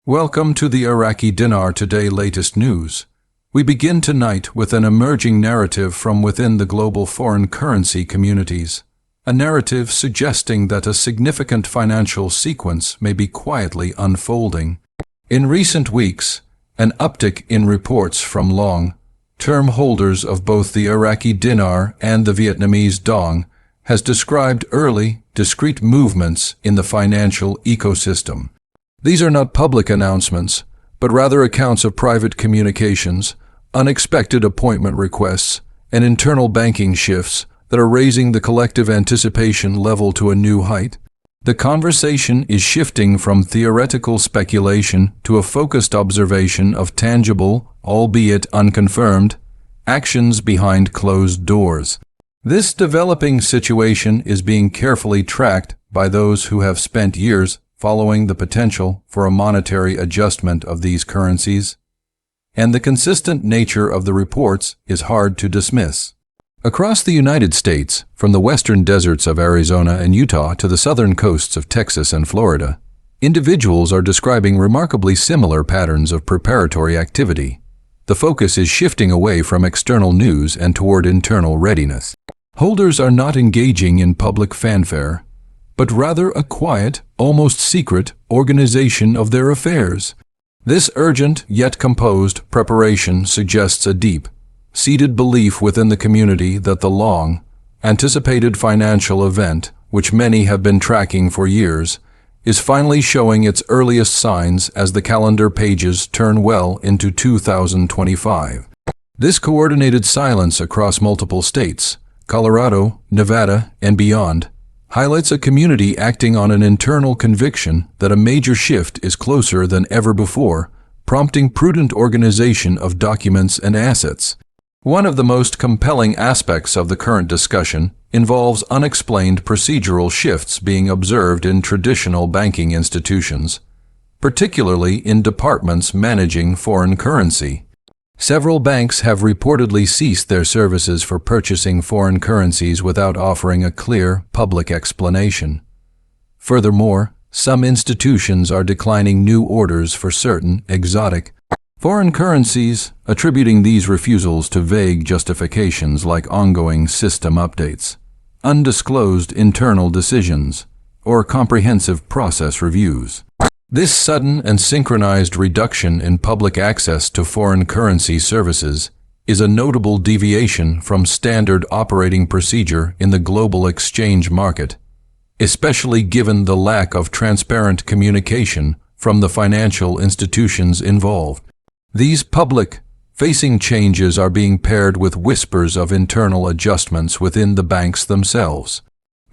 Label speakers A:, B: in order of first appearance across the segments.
A: Welcome to the Iraqi Dinar Today latest news. We begin tonight with an emerging narrative from within the global foreign currency communities, a narrative suggesting that a significant financial sequence may be quietly unfolding. In recent weeks, an uptick in reports from long-term holders of both the Iraqi dinar and the Vietnamese dong has described early, discrete movements in the financial ecosystem. These are not public announcements, but rather accounts of private communications, unexpected appointment requests, and internal banking shifts that are raising the collective anticipation level to a new height. The conversation is shifting from theoretical speculation to a focused observation of tangible, albeit unconfirmed, actions behind closed doors. This developing situation is being carefully tracked by those who have spent years following the potential for a monetary adjustment of these currencies, and the consistent nature of the reports is hard to dismiss. Across the United States, from the western deserts of Arizona and Utah to the southern coasts of Texas and Florida, individuals are describing remarkably similar patterns of preparatory activity. The focus is shifting away from external news and toward internal readiness. Holders are not engaging in public fanfare, but rather a quiet, almost secret organization of their affairs. This urgent yet composed preparation suggests a deep-seated belief within the community that the long-anticipated financial event, which many have been tracking for years, is finally showing its earliest signs as the calendar pages turn well into 2025. This coordinated silence across multiple states, Colorado, Nevada, and beyond, highlights a community acting on an internal conviction that a major shift is closer than ever before, prompting prudent organization of documents and assets. One of the most compelling aspects of the current discussion involves unexplained procedural shifts being observed in traditional banking institutions, particularly in departments managing foreign currency. Several banks have reportedly ceased their services for purchasing foreign currencies without offering a clear, public explanation. Furthermore, some institutions are declining new orders for certain exotic foreign currencies, attributing these refusals to vague justifications like ongoing system updates, undisclosed internal decisions, or comprehensive process reviews. This sudden and synchronized reduction in public access to foreign currency services is a notable deviation from standard operating procedure in the global exchange market, especially given the lack of transparent communication from the financial institutions involved. These public-facing changes are being paired with whispers of internal adjustments within the banks themselves.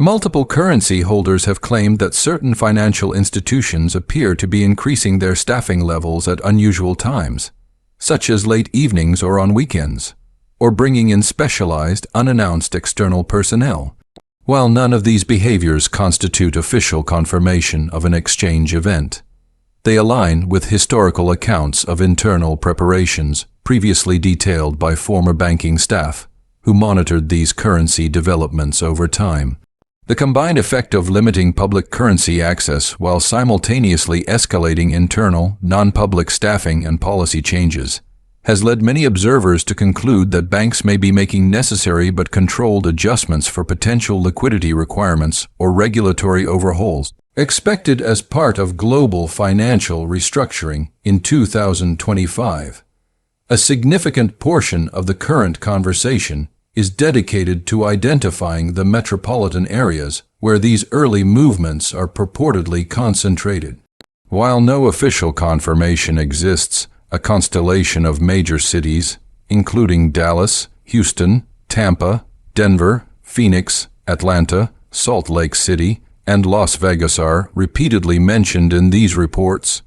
A: Multiple currency holders have claimed that certain financial institutions appear to be increasing their staffing levels at unusual times, such as late evenings or on weekends, or bringing in specialized, unannounced external personnel. While none of these behaviors constitute official confirmation of an exchange event, they align with historical accounts of internal preparations previously detailed by former banking staff who monitored these currency developments over time. The combined effect of limiting public currency access while simultaneously escalating internal, non-public staffing and policy changes has led many observers to conclude that banks may be making necessary but controlled adjustments for potential liquidity requirements or regulatory overhauls expected as part of global financial restructuring in 2025. A significant portion of the current conversation is dedicated to identifying the metropolitan areas where these early movements are purportedly concentrated. While no official confirmation exists, a constellation of major cities, including Dallas, Houston, Tampa, Denver, Phoenix, Atlanta, Salt Lake City, and Las Vegas are repeatedly mentioned in these reports.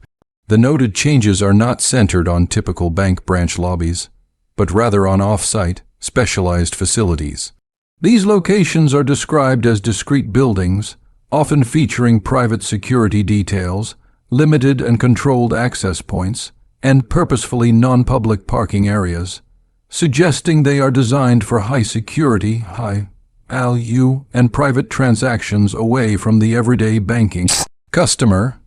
A: The noted changes are not centered on typical bank branch lobbies, but rather on off-site, specialized facilities. These locations are described as discrete buildings, often featuring private security details, limited and controlled access points, and purposefully non-public parking areas, suggesting they are designed for high security, high value, and private transactions away from the everyday banking customer.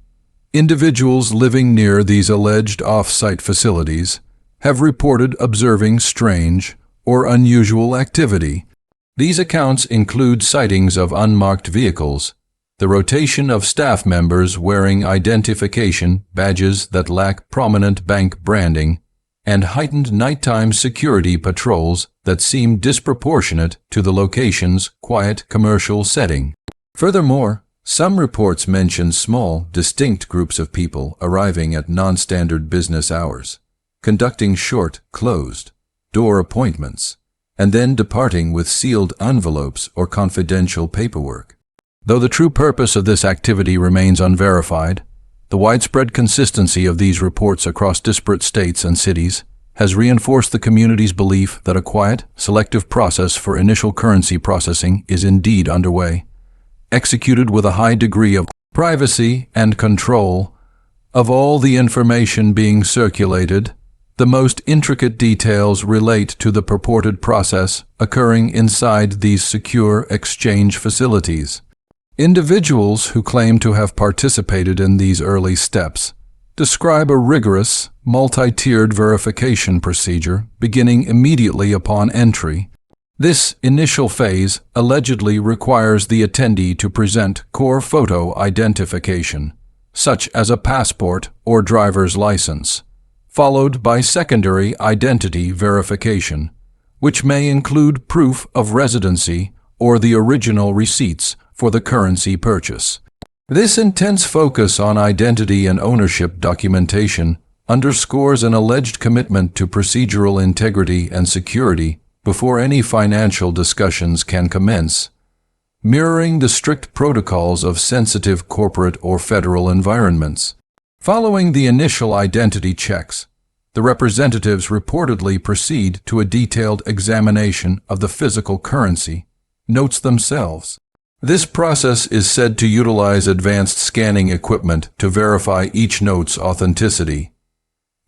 A: Individuals living near these alleged off-site facilities have reported observing strange or unusual activity. These accounts include sightings of unmarked vehicles, the rotation of staff members wearing identification badges that lack prominent bank branding, and heightened nighttime security patrols that seem disproportionate to the location's quiet commercial setting. Furthermore, some reports mention small, distinct groups of people arriving at non-standard business hours, conducting short, closed-door appointments, and then departing with sealed envelopes or confidential paperwork. Though the true purpose of this activity remains unverified, the widespread consistency of these reports across disparate states and cities has reinforced the community's belief that a quiet, selective process for initial currency processing is indeed underway, executed with a high degree of privacy and control of all the information being circulated. The most intricate details relate to the purported process occurring inside these secure exchange facilities. Individuals who claim to have participated in these early steps describe a rigorous, multi-tiered verification procedure beginning immediately upon entry. This initial phase allegedly requires the attendee to present core photo identification, such as a passport or driver's license, followed by secondary identity verification, which may include proof of residency or the original receipts for the currency purchase. This intense focus on identity and ownership documentation underscores an alleged commitment to procedural integrity and security before any financial discussions can commence, mirroring the strict protocols of sensitive corporate or federal environments. Following the initial identity checks, the representatives reportedly proceed to a detailed examination of the physical currency notes themselves. This process is said to utilize advanced scanning equipment to verify each note's authenticity,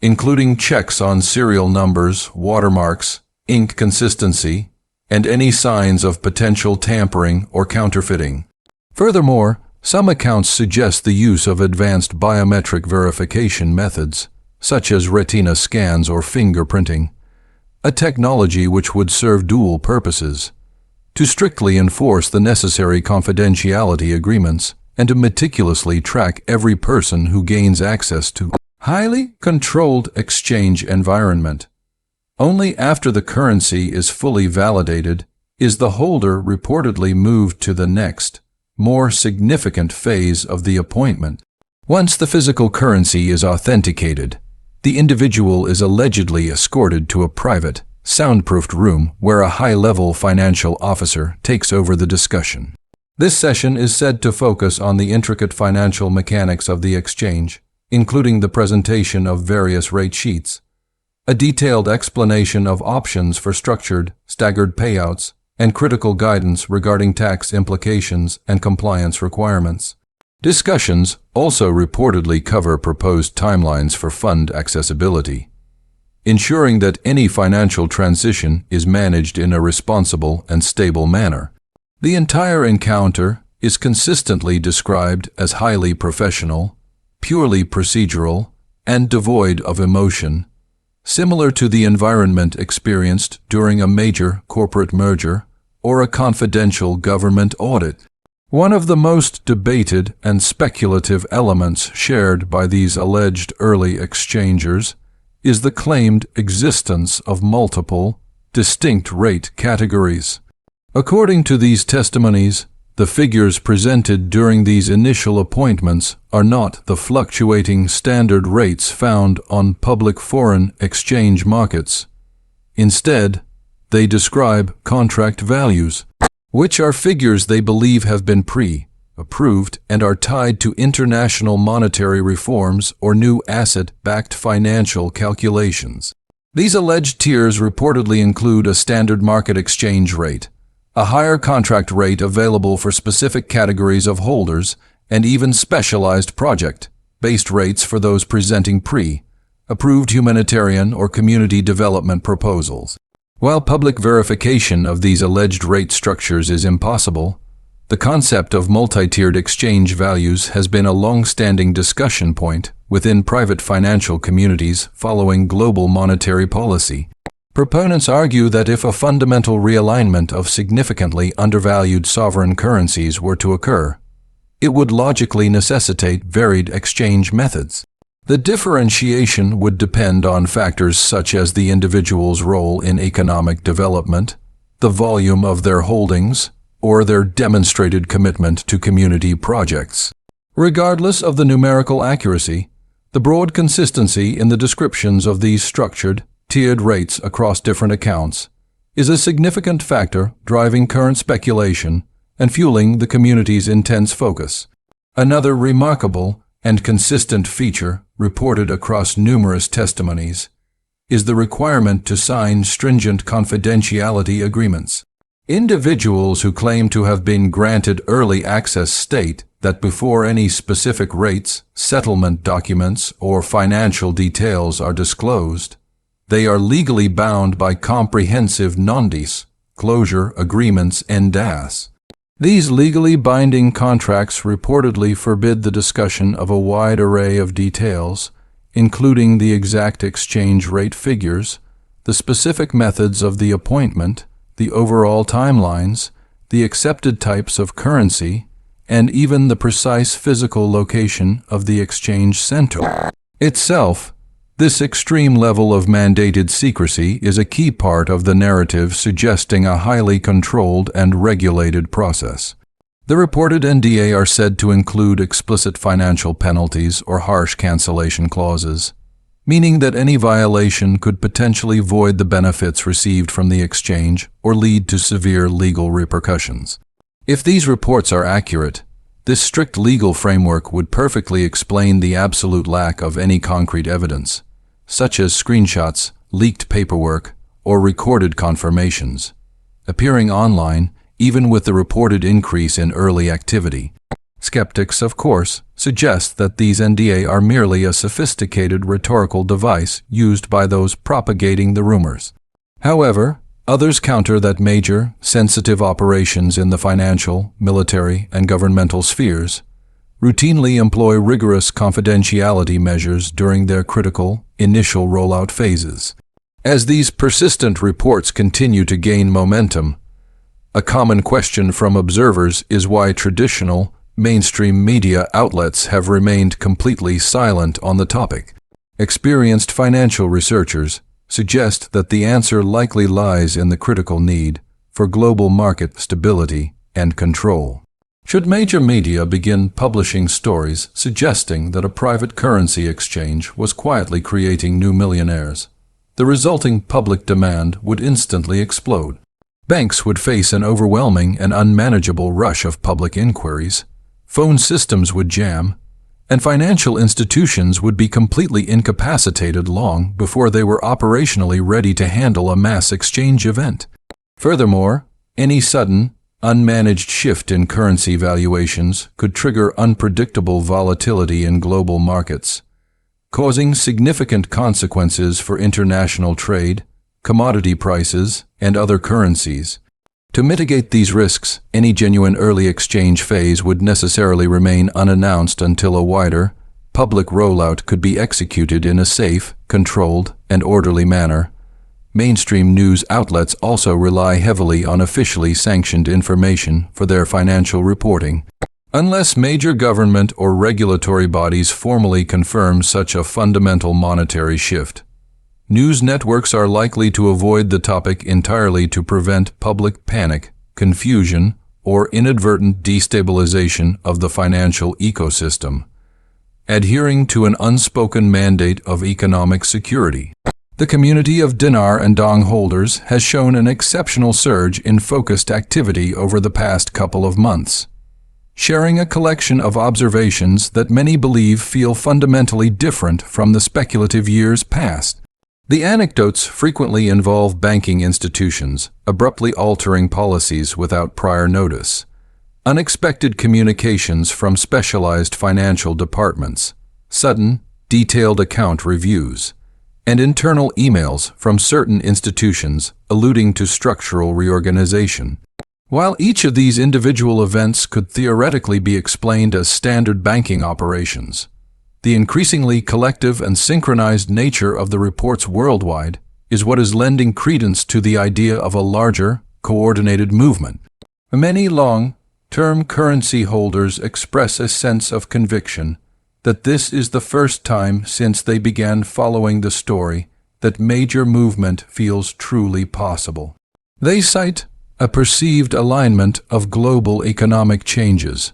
A: including checks on serial numbers, watermarks, ink consistency, and any signs of potential tampering or counterfeiting. Furthermore, some accounts suggest the use of advanced biometric verification methods, such as retina scans or fingerprinting, a technology which would serve dual purposes: to strictly enforce the necessary confidentiality agreements and to meticulously track every person who gains access to highly controlled exchange environment. Only after the currency is fully validated is the holder reportedly moved to the next, more significant phase of the appointment. Once the physical currency is authenticated, the individual is allegedly escorted to a private, soundproofed room where a high-level financial officer takes over the discussion. This session is said to focus on the intricate financial mechanics of the exchange, including the presentation of various rate sheets, a detailed explanation of options for structured, staggered payouts, and critical guidance regarding tax implications and compliance requirements. Discussions also reportedly cover proposed timelines for fund accessibility, ensuring that any financial transition is managed in a responsible and stable manner. The entire encounter is consistently described as highly professional, purely procedural, and devoid of emotion, similar to the environment experienced during a major corporate merger or a confidential government audit. One of the most debated and speculative elements shared by these alleged early exchangers is the claimed existence of multiple, distinct rate categories. According to these testimonies, the figures presented during these initial appointments are not the fluctuating standard rates found on public foreign exchange markets. Instead, they describe contract values, which are figures they believe have been pre-approved and are tied to international monetary reforms or new asset-backed financial calculations. These alleged tiers reportedly include a standard market exchange rate, a higher contract rate available for specific categories of holders, and even specialized project-based rates for those presenting pre-approved humanitarian or community development proposals. While public verification of these alleged rate structures is impossible, The concept of multi-tiered exchange values has been a long-standing discussion point within private financial communities following global monetary policy. Proponents argue that if a fundamental realignment of significantly undervalued sovereign currencies were to occur, it would logically necessitate varied exchange methods. The differentiation would depend on factors such as the individual's role in economic development, the volume of their holdings, or their demonstrated commitment to community projects. Regardless of the numerical accuracy, the broad consistency in the descriptions of these structured, tiered rates across different accounts is a significant factor driving current speculation and fueling the community's intense focus. Another remarkable and consistent feature reported across numerous testimonies is the requirement to sign stringent confidentiality agreements. Individuals who claim to have been granted early access state that before any specific rates, settlement documents, or financial details are disclosed, they are legally bound by comprehensive non-disclosure agreements NDAs. These legally binding contracts reportedly forbid the discussion of a wide array of details, including the exact exchange rate figures, the specific methods of the appointment, the overall timelines, the accepted types of currency, and even the precise physical location of the exchange center itself. This extreme level of mandated secrecy is a key part of the narrative suggesting a highly controlled and regulated process. The reported NDA are said to include explicit financial penalties or harsh cancellation clauses, meaning that any violation could potentially void the benefits received from the exchange or lead to severe legal repercussions. If these reports are accurate, this strict legal framework would perfectly explain the absolute lack of any concrete evidence, such as screenshots, leaked paperwork, or recorded confirmations, appearing online even with the reported increase in early activity. Skeptics, of course, suggest that these NDA are merely a sophisticated rhetorical device used by those propagating the rumors. However, others counter that major, sensitive operations in the financial, military, and governmental spheres routinely employ rigorous confidentiality measures during their critical, initial rollout phases. As these persistent reports continue to gain momentum, a common question from observers is why traditional, mainstream media outlets have remained completely silent on the topic. Experienced financial researchers suggest that the answer likely lies in the critical need for global market stability and control. Should major media begin publishing stories suggesting that a private currency exchange was quietly creating new millionaires, the resulting public demand would instantly explode. Banks would face an overwhelming and unmanageable rush of public inquiries, phone systems would jam, and financial institutions would be completely incapacitated long before they were operationally ready to handle a mass exchange event. Furthermore, any sudden, unmanaged shift in currency valuations could trigger unpredictable volatility in global markets, causing significant consequences for international trade, commodity prices, and other currencies. To mitigate these risks, any genuine early exchange phase would necessarily remain unannounced until a wider, public rollout could be executed in a safe, controlled, and orderly manner. Mainstream news outlets also rely heavily on officially sanctioned information for their financial reporting. Unless major government or regulatory bodies formally confirm such a fundamental monetary shift, news networks are likely to avoid the topic entirely to prevent public panic, confusion, or inadvertent destabilization of the financial ecosystem, adhering to an unspoken mandate of economic security. The community of dinar and dong holders has shown an exceptional surge in focused activity over the past couple of months, sharing a collection of observations that many believe feel fundamentally different from the speculative years past. The anecdotes frequently involve banking institutions abruptly altering policies without prior notice, unexpected communications from specialized financial departments, sudden, detailed account reviews, and internal emails from certain institutions alluding to structural reorganization. While each of these individual events could theoretically be explained as standard banking operations, the increasingly collective and synchronized nature of the reports worldwide is what is lending credence to the idea of a larger, coordinated movement. Many long-term currency holders express a sense of conviction that this is the first time since they began following the story that major movement feels truly possible. They cite a perceived alignment of global economic changes,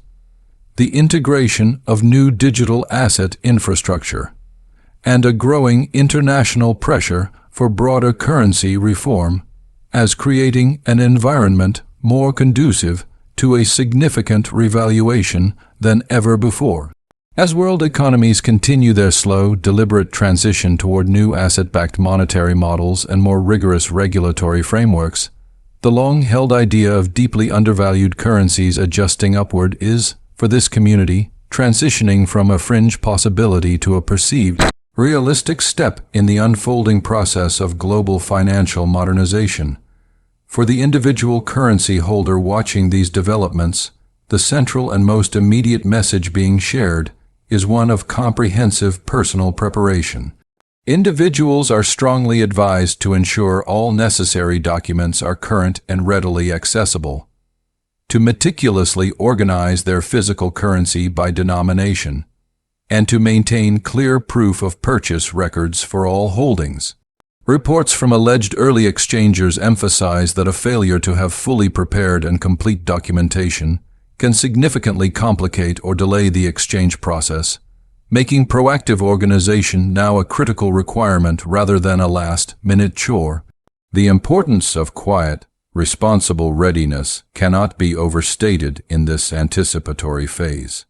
A: the integration of new digital asset infrastructure, and a growing international pressure for broader currency reform as creating an environment more conducive to a significant revaluation than ever before. As world economies continue their slow, deliberate transition toward new asset-backed monetary models and more rigorous regulatory frameworks, the long-held idea of deeply undervalued currencies adjusting upward is, for this community, transitioning from a fringe possibility to a perceived, realistic step in the unfolding process of global financial modernization. For the individual currency holder watching these developments, the central and most immediate message being shared is one of comprehensive personal preparation. Individuals are strongly advised to ensure all necessary documents are current and readily accessible, to meticulously organize their physical currency by denomination, and to maintain clear proof of purchase records for all holdings. Reports from alleged early exchangers emphasize that a failure to have fully prepared and complete documentation can significantly complicate or delay the exchange process, making proactive organization now a critical requirement rather than a last-minute chore. The importance of quiet, responsible readiness cannot be overstated in this anticipatory phase.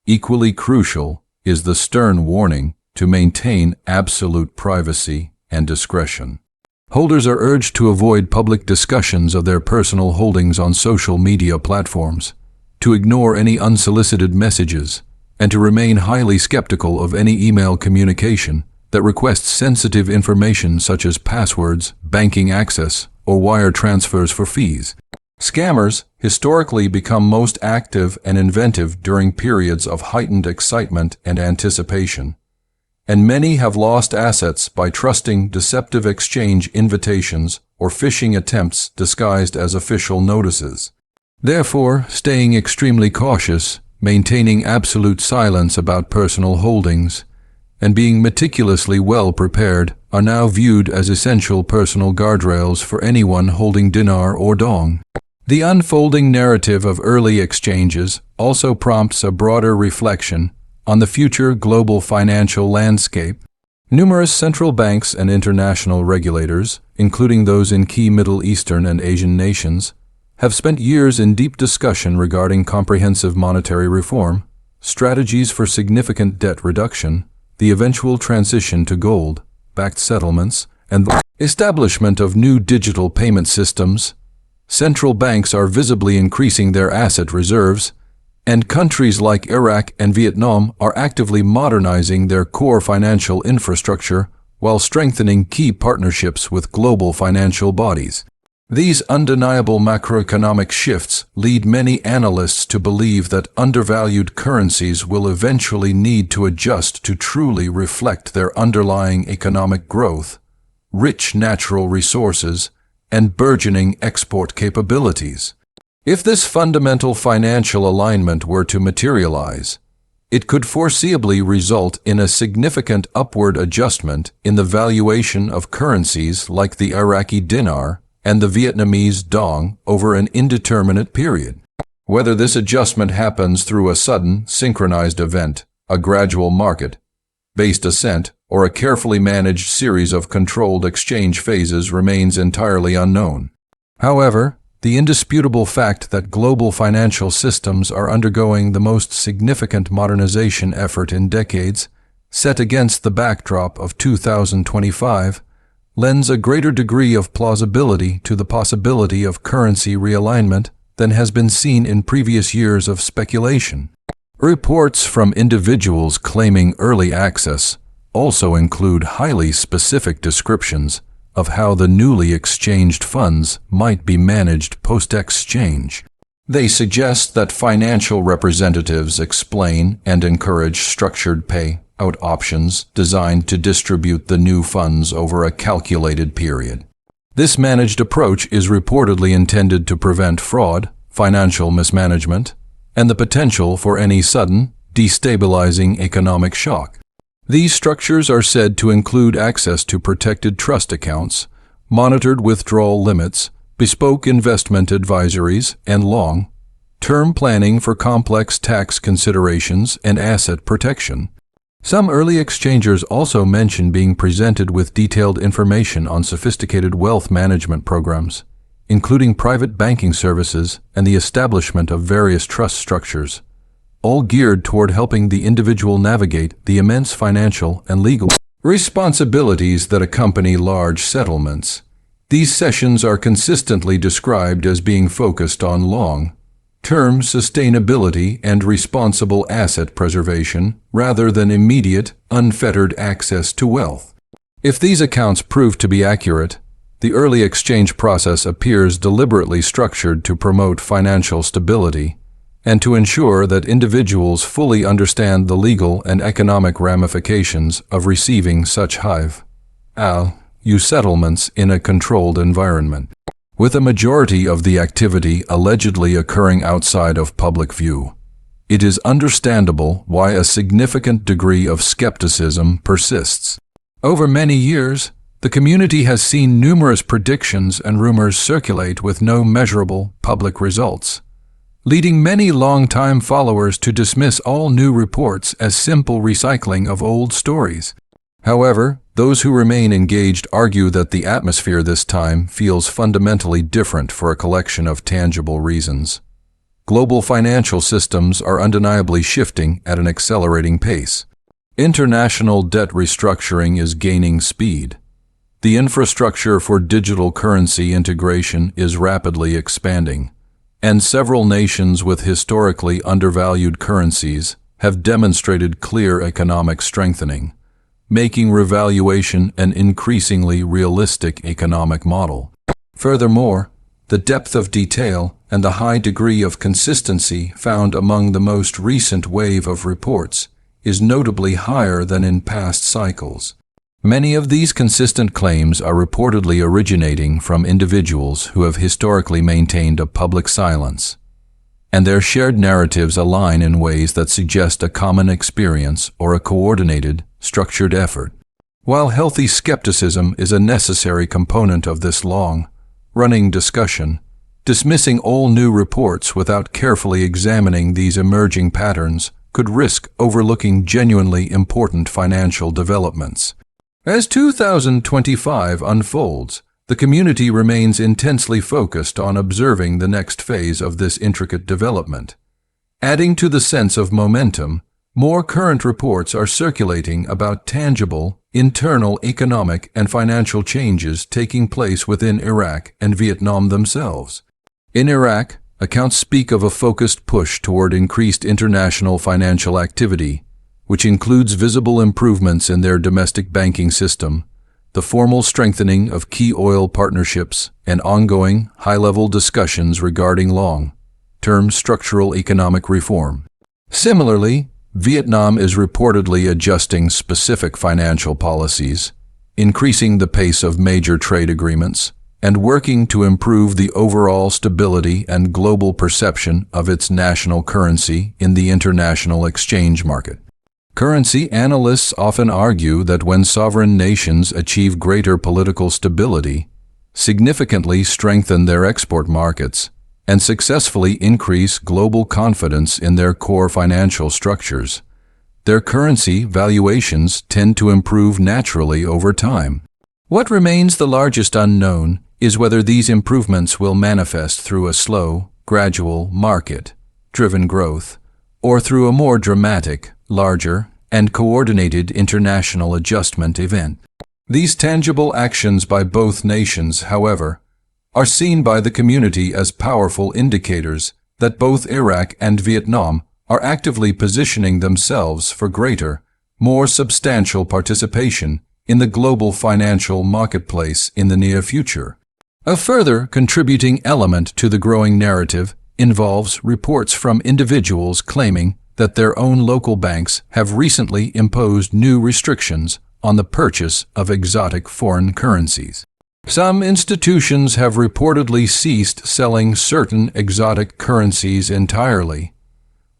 A: Equally crucial is the stern warning to maintain absolute privacy and discretion. Holders are urged to avoid public discussions of their personal holdings on social media platforms, to ignore any unsolicited messages, and to remain highly skeptical of any email communication that requests sensitive information such as passwords, banking access, or wire transfers for fees. Scammers historically become most active and inventive during periods of heightened excitement and anticipation, and many have lost assets by trusting deceptive exchange invitations or phishing attempts disguised as official notices. Therefore, staying extremely cautious, maintaining absolute silence about personal holdings, and being meticulously well prepared are now viewed as essential personal guardrails for anyone holding dinar or dong. The unfolding narrative of early exchanges also prompts a broader reflection on the future global financial landscape. Numerous central banks and international regulators, including those in key Middle Eastern and Asian nations, have spent years in deep discussion regarding comprehensive monetary reform, strategies for significant debt reduction, the eventual transition to gold-backed settlements, and the establishment of new digital payment systems. Central banks are visibly increasing their asset reserves, and countries like Iraq and Vietnam are actively modernizing their core financial infrastructure while strengthening key partnerships with global financial bodies. These undeniable macroeconomic shifts lead many analysts to believe that undervalued currencies will eventually need to adjust to truly reflect their underlying economic growth, rich natural resources, and burgeoning export capabilities. If this fundamental financial alignment were to materialize, it could foreseeably result in a significant upward adjustment in the valuation of currencies like the Iraqi dinar and the Vietnamese dong over an indeterminate period. Whether this adjustment happens through a sudden, synchronized event, a gradual market-based ascent, or a carefully managed series of controlled exchange phases remains entirely unknown. However, the indisputable fact that global financial systems are undergoing the most significant modernization effort in decades, set against the backdrop of 2025, lends a greater degree of plausibility to the possibility of currency realignment than has been seen in previous years of speculation. Reports from individuals claiming early access also include highly specific descriptions of how the newly exchanged funds might be managed post-exchange. They suggest that financial representatives explain and encourage structured payout options designed to distribute the new funds over a calculated period. This managed approach is reportedly intended to prevent fraud, financial mismanagement, and the potential for any sudden, destabilizing economic shock. These structures are said to include access to protected trust accounts, monitored withdrawal limits, bespoke investment advisories, and long-term planning for complex tax considerations and asset protection. Some early exchangers also mention being presented with detailed information on sophisticated wealth management programs, including private banking services and the establishment of various trust structures, all geared toward helping the individual navigate the immense financial and legal responsibilities that accompany large settlements. These sessions are consistently described as being focused on long-term sustainability and responsible asset preservation rather than immediate, unfettered access to wealth. If these accounts prove to be accurate, the early exchange process appears deliberately structured to promote financial stability and to ensure that individuals fully understand the legal and economic ramifications of receiving such high-value settlements in a controlled environment. With a majority of the activity allegedly occurring outside of public view, it is understandable why a significant degree of skepticism persists. Over many years, the community has seen numerous predictions and rumors circulate with no measurable public results, leading many longtime followers to dismiss all new reports as simple recycling of old stories. However, those who remain engaged argue that the atmosphere this time feels fundamentally different for a collection of tangible reasons. Global financial systems are undeniably shifting at an accelerating pace. International debt restructuring is gaining speed. The infrastructure for digital currency integration is rapidly expanding, and several nations with historically undervalued currencies have demonstrated clear economic strengthening, making revaluation an increasingly realistic economic model. Furthermore, the depth of detail and the high degree of consistency found among the most recent wave of reports is notably higher than in past cycles. Many of these consistent claims are reportedly originating from individuals who have historically maintained a public silence, and their shared narratives align in ways that suggest a common experience or a coordinated, structured effort. While healthy skepticism is a necessary component of this long-running discussion, dismissing all new reports without carefully examining these emerging patterns could risk overlooking genuinely important financial developments. As 2025 unfolds, the community remains intensely focused on observing the next phase of this intricate development. Adding to the sense of momentum, more current reports are circulating about tangible, internal economic and financial changes taking place within Iraq and Vietnam themselves. In Iraq, accounts speak of a focused push toward increased international financial activity, which includes visible improvements in their domestic banking system, the formal strengthening of key oil partnerships, and ongoing, high-level discussions regarding long-term structural economic reform. Similarly, Vietnam is reportedly adjusting specific financial policies, increasing the pace of major trade agreements, and working to improve the overall stability and global perception of its national currency in the international exchange market. Currency analysts often argue that when sovereign nations achieve greater political stability, significantly strengthen their export markets, and successfully increase global confidence in their core financial structures, their currency valuations tend to improve naturally over time. What remains the largest unknown is whether these improvements will manifest through a slow, gradual, market-driven growth, or through a more dramatic, larger, and coordinated international adjustment event. These tangible actions by both nations, however, are seen by the community as powerful indicators that both Iraq and Vietnam are actively positioning themselves for greater, more substantial participation in the global financial marketplace in the near future. A further contributing element to the growing narrative involves reports from individuals claiming that their own local banks have recently imposed new restrictions on the purchase of exotic foreign currencies. Some institutions have reportedly ceased selling certain exotic currencies entirely,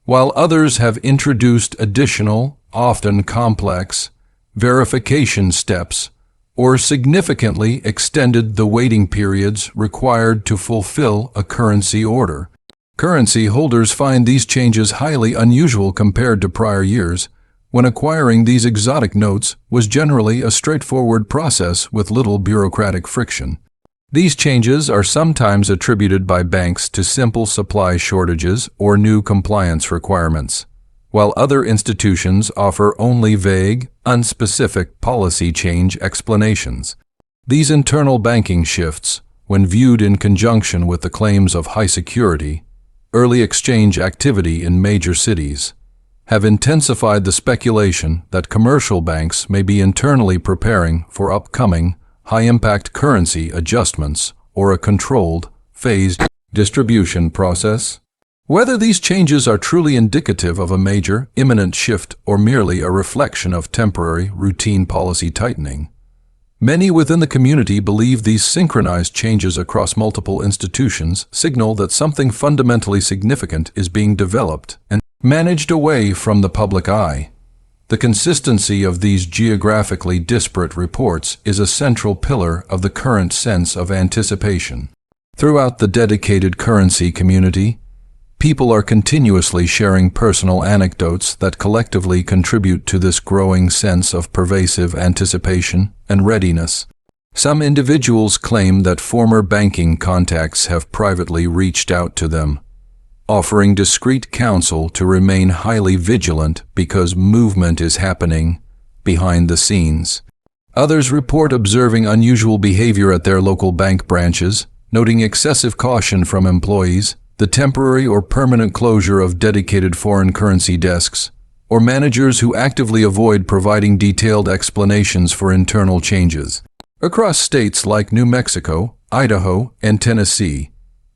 A: while others have introduced additional, often complex, verification steps or significantly extended the waiting periods required to fulfill a currency order. Currency holders find these changes highly unusual compared to prior years, when acquiring these exotic notes was generally a straightforward process with little bureaucratic friction. These changes are sometimes attributed by banks to simple supply shortages or new compliance requirements, while other institutions offer only vague, unspecific policy change explanations. These internal banking shifts, when viewed in conjunction with the claims of high security, early exchange activity in major cities, have intensified the speculation that commercial banks may be internally preparing for upcoming high-impact currency adjustments or a controlled, phased distribution process. Whether these changes are truly indicative of a major, imminent shift or merely a reflection of temporary, routine policy tightening, many within the community believe these synchronized changes across multiple institutions signal that something fundamentally significant is being developed and managed away from the public eye. The consistency of these geographically disparate reports is a central pillar of the current sense of anticipation. Throughout the dedicated currency community, people are continuously sharing personal anecdotes that collectively contribute to this growing sense of pervasive anticipation and readiness. Some individuals claim that former banking contacts have privately reached out to them, offering discreet counsel to remain highly vigilant because movement is happening behind the scenes. Others report observing unusual behavior at their local bank branches, noting excessive caution from employees, the temporary or permanent closure of dedicated foreign currency desks, or managers who actively avoid providing detailed explanations for internal changes. Across states like New Mexico, Idaho, and Tennessee,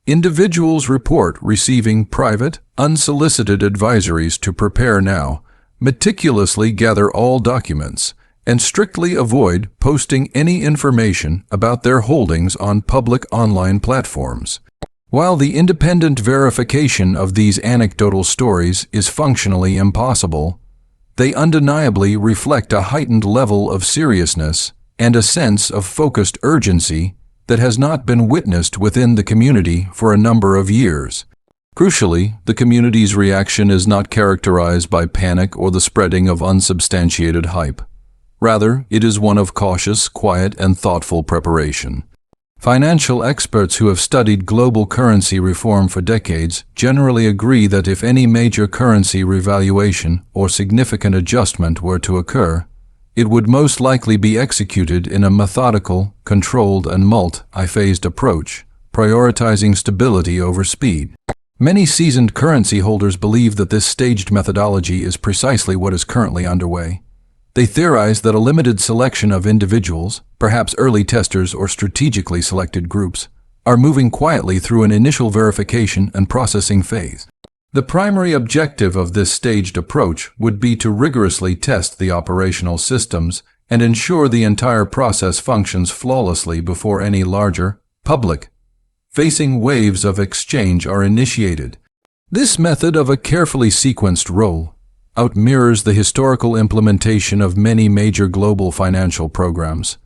A: individuals report receiving private, unsolicited advisories to prepare now, meticulously gather all documents, and strictly avoid posting any information about their holdings on public online platforms. While the independent verification of these anecdotal stories is functionally impossible, they undeniably reflect a heightened level of seriousness and a sense of focused urgency that has not been witnessed within the community for a number of years. Crucially, the community's reaction is not characterized by panic or the spreading of unsubstantiated hype. Rather, it is one of cautious, quiet, and thoughtful preparation. Financial experts who have studied global currency reform for decades generally agree that if any major currency revaluation or significant adjustment were to occur, it would most likely be executed in a methodical, controlled, and multi-phased approach, prioritizing stability over speed. Many seasoned currency holders believe that this staged methodology is precisely what is currently underway. They theorize that a limited selection of individuals, perhaps early testers or strategically selected groups, are moving quietly through an initial verification and processing phase. The primary objective of this staged approach would be to rigorously test the operational systems and ensure the entire process functions flawlessly before any larger, public-facing waves of exchange are initiated. This method of a carefully sequenced rollout mirrors the historical implementation of many major global financial programs,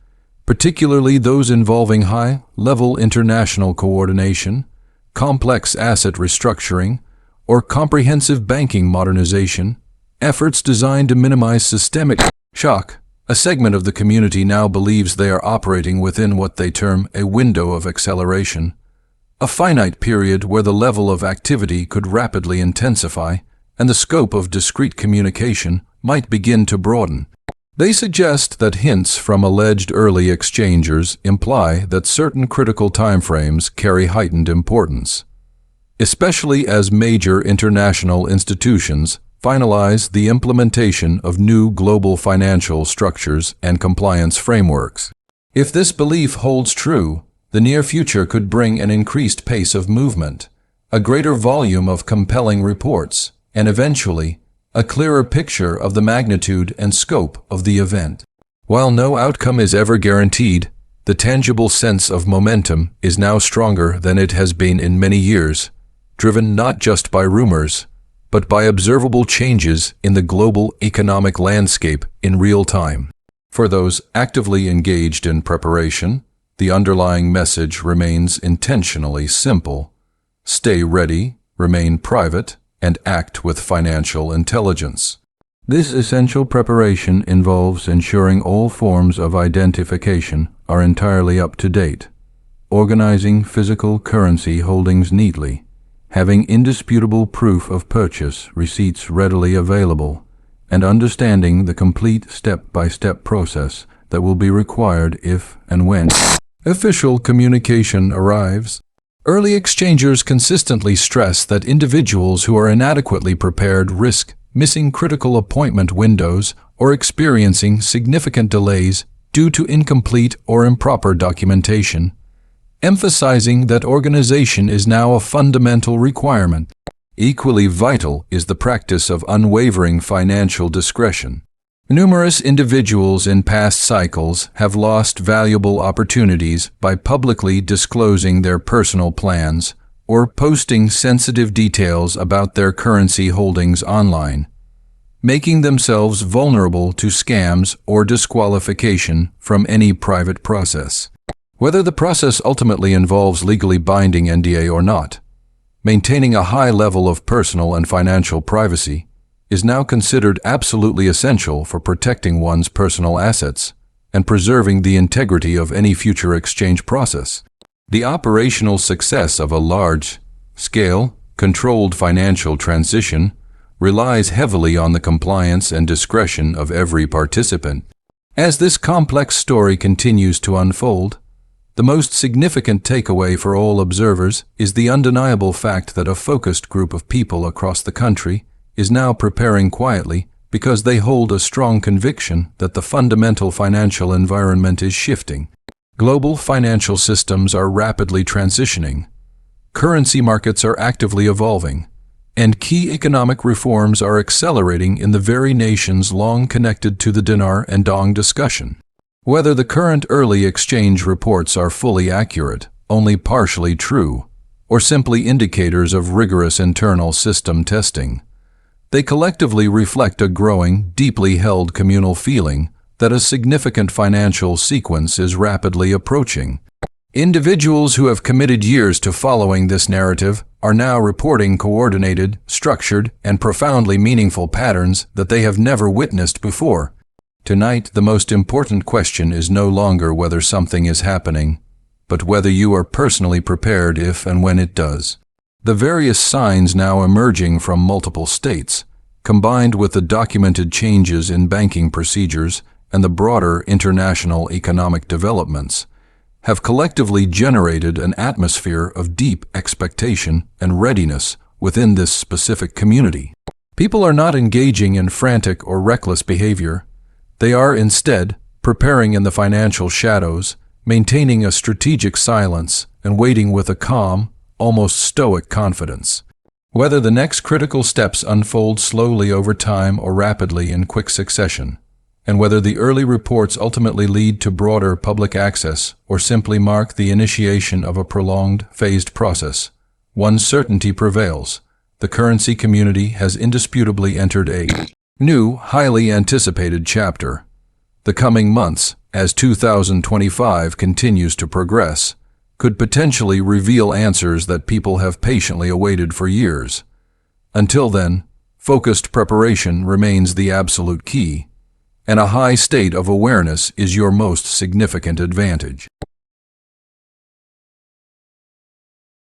A: particularly those involving high-level international coordination, complex asset restructuring, or comprehensive banking modernization, efforts designed to minimize systemic shock. A segment of the community now believes they are operating within what they term a window of acceleration, a finite period where the level of activity could rapidly intensify and the scope of discrete communication might begin to broaden. They suggest that hints from alleged early exchangers imply that certain critical timeframes carry heightened importance, especially as major international institutions finalize the implementation of new global financial structures and compliance frameworks. If this belief holds true, the near future could bring an increased pace of movement, a greater volume of compelling reports, and eventually, a clearer picture of the magnitude and scope of the event. While no outcome is ever guaranteed, the tangible sense of momentum is now stronger than it has been in many years, driven not just by rumors, but by observable changes in the global economic landscape in real time. For those actively engaged in preparation, the underlying message remains intentionally simple. Stay ready, remain private, and act with financial intelligence. This essential preparation involves ensuring all forms of identification are entirely up to date, organizing physical currency holdings neatly, having indisputable proof of purchase receipts readily available, and understanding the complete step-by-step process that will be required if and when official communication arrives. Early exchangers consistently stress that individuals who are inadequately prepared risk missing critical appointment windows or experiencing significant delays due to incomplete or improper documentation, emphasizing that organization is now a fundamental requirement. Equally vital is the practice of unwavering financial discretion. Numerous individuals in past cycles have lost valuable opportunities by publicly disclosing their personal plans or posting sensitive details about their currency holdings online, making themselves vulnerable to scams or disqualification from any private process. Whether the process ultimately involves legally binding NDA or not, maintaining a high level of personal and financial privacy is now considered absolutely essential for protecting one's personal assets and preserving the integrity of any future exchange process. The operational success of a large-scale, controlled financial transition relies heavily on the compliance and discretion of every participant. As this complex story continues to unfold, the most significant takeaway for all observers is the undeniable fact that a focused group of people across the country is now preparing quietly because they hold a strong conviction that the fundamental financial environment is shifting. Global financial systems are rapidly transitioning, currency markets are actively evolving, and key economic reforms are accelerating in the very nations long connected to the dinar and dong discussion. Whether the current early exchange reports are fully accurate, only partially true, or simply indicators of rigorous internal system testing, they collectively reflect a growing, deeply held communal feeling that a significant financial sequence is rapidly approaching. Individuals who have committed years to following this narrative are now reporting coordinated, structured, and profoundly meaningful patterns that they have never witnessed before. Tonight, the most important question is no longer whether something is happening, but whether you are personally prepared if and when it does. The various signs now emerging from multiple states, combined with the documented changes in banking procedures and the broader international economic developments, have collectively generated an atmosphere of deep expectation and readiness within this specific community. People are not engaging in frantic or reckless behavior. They are instead preparing in the financial shadows, maintaining a strategic silence, and waiting with a calm, almost stoic confidence. Whether the next critical steps unfold slowly over time or rapidly in quick succession, and whether the early reports ultimately lead to broader public access or simply mark the initiation of a prolonged, phased process, one certainty prevails: the currency community has indisputably entered a new, highly anticipated chapter. The coming months, as 2025 continues to progress, could potentially reveal answers that people have patiently awaited for years. Until then, focused preparation remains the absolute key, and a high state of awareness is your most significant advantage.